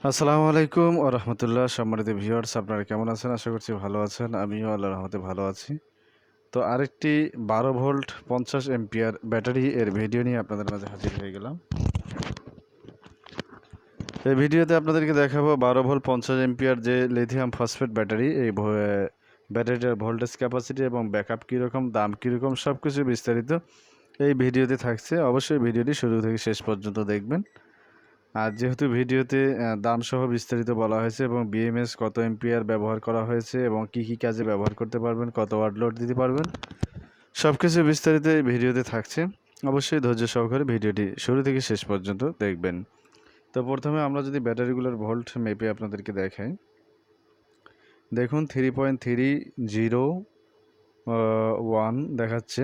আসসালামু আলাইকুম ওয়া রাহমাতুল্লাহ। সম্মানিত ভিউয়ার্স, আপনারা কেমন আছেন? আশা করছি ভালো আছেন। আমিও আল্লাহর রহমতে ভালো আছি। তো আরেকটি 12 ভোল্ট 50 অ্যাম্পিয়ার ব্যাটারি এর ভিডিও নিয়ে আপনাদের মাঝে হাজির হয়ে গেলাম। এই ভিডিওতে আপনাদেরকে দেখাবো 12 ভোল্ট 50 অ্যাম্পিয়ার যে লিথিয়াম ফসফেট ব্যাটারি, এই ব্যাটারিটার ভোল্টেজ ক্যাপাসিটি এবং ব্যাকআপ কীরকম, দাম কীরকম, সব কিছু বিস্তারিত এই ভিডিওতে থাকছে। অবশ্যই ভিডিওটি শুরু থেকে শেষ পর্যন্ত দেখবেন। আর যেহেতু ভিডিওতে দামসহ বিস্তারিত বলা হয়েছে এবং বিএমএস কত এম্পিয়ার ব্যবহার করা হয়েছে এবং কি কি কাজে ব্যবহার করতে পারবেন, কত ওয়াট লোড দিতে পারবেন, সব কিছু বিস্তারিত এই ভিডিওতে থাকছে। অবশ্যই ধৈর্য সহকারে ভিডিওটি শুরু থেকে শেষ পর্যন্ত দেখবেন। তো প্রথমে আমরা যদি ব্যাটারিগুলোর ভোল্ট মেপে আপনাদেরকে দেখাই, দেখুন 3.301 দেখাচ্ছে।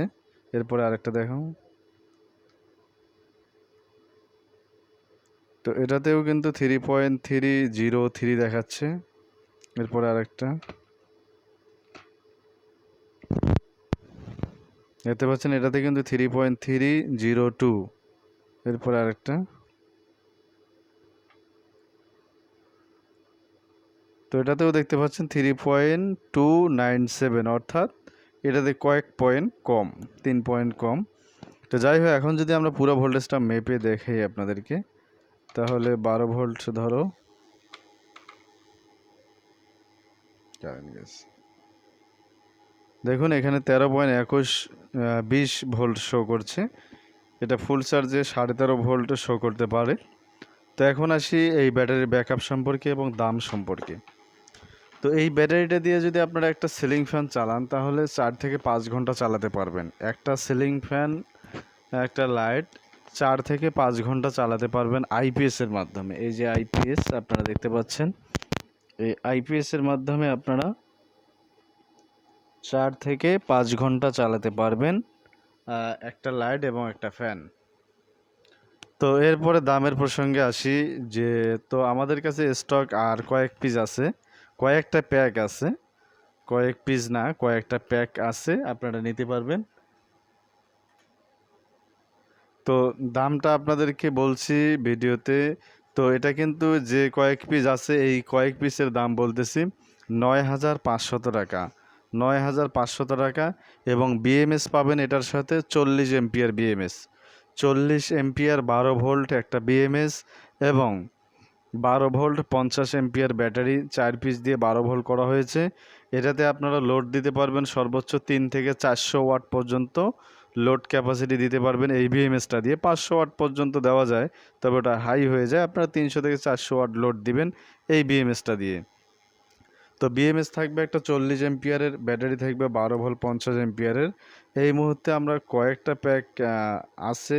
এরপরে আরেকটা দেখাও, তো এটাতেও কিন্তু 3.303 দেখাচ্ছে। এরপরে আরেকটা দেখতে পাচ্ছেন, এটাতে কিন্তু 3.302। এরপরে আরেকটা, তো এটাতেও দেখতে পাচ্ছেন 3.297, অর্থাৎ এটাতে কয়েক পয়েন্ট কম, 3 পয়েন্ট কম। তো যাই হোক, এখন যদি আমরা পুরো ভোল্টেজটা মেপে দেখাই আপনাদেরকে, তাহলে 12 ভোল্ট ধরো, দেখুন এখানে 13.20 ভোল্ট শো করছে। এটা ফুল চার্জে 13.5 ভোল্ট শো করতে পারে। তো এখন আসি এই ব্যাটারির ব্যাকআপ সম্পর্কে এবং দাম সম্পর্কে। তো এই ব্যাটারিটা দিয়ে যদি আপনারা একটা সিলিং ফ্যান চালান, তাহলে 4 থেকে 5 ঘন্টা চালাতে পারবেন। একটা সিলিং ফ্যান, একটা লাইট 4 থেকে 5 ঘন্টা চালাতে পারবেন আইপিএসের মাধ্যমে। এই যে আইপিএস আপনারা দেখতে পাচ্ছেন, এই আইপিএসের মাধ্যমে আপনারা 4 থেকে 5 ঘন্টা চালাতে পারবেন একটা লাইট এবং একটা ফ্যান। তো এরপরে দামের প্রসঙ্গে আসি, যে তো আমাদের কাছে স্টক আর কয়েক পিস আছে, কয়েকটা প্যাক আছে, কয়েক পিস না, কয়েকটা প্যাক আছে, আপনারা নিতে পারবেন। তো দামটা আপনাদেরকে বলছি ভিডিওতে। তো এটা কিন্তু যে কয়েক পিস আছে, এই কয়েক পিসের দাম বলতেছি 9,500 টাকা, 9,500 টাকা। এবং বিএমএস পাবেন এটার সাথে 40 এম্পিয়ার বিএমএস, 40 এম্পিয়ার 12 ভোল্ট একটা বিএমএস, এবং 12 ভোল্ট 50 এম্পিয়ার ব্যাটারি 4 পিস দিয়ে 12 ভোল্ট করা হয়েছে। এটাতে আপনারা লোড দিতে পারবেন সর্বোচ্চ 3 থেকে 400 ওয়াট পর্যন্ত লোড ক্যাপাসিটি দিতে পারবেন। এই বিএমএসটা দিয়ে 500 ওয়াট পর্যন্ত দেওয়া যায়, তবে ওটা হাই হয়ে যায়। আপনারা 300 থেকে 400 ওয়াট লোড দিবেন এই বিএমএসটা দিয়ে। তো বিএমএস থাকবে একটা 40 এম্পিয়ারের, ব্যাটারি থাকবে 12 ভোল্ট 50 এম্পিয়ারের। এই মুহূর্তে আমরা কয়েকটা প্যাক আছে,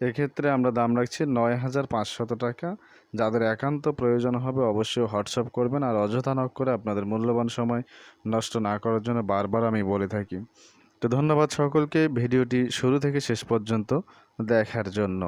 এক্ষেত্রে আমরা দাম রাখছি 9,500 টাকা। যাদের একান্ত প্রয়োজন হবে অবশ্যই হোয়াটসঅ্যাপ করবেন, আর অযথা নক করে আপনাদের মূল্যবান সময় নষ্ট না করার জন্য বারবার আমি বলে থাকি। তো ধন্যবাদ সকলকে ভিডিওটি শুরু থেকে শেষ পর্যন্ত দেখার জন্য।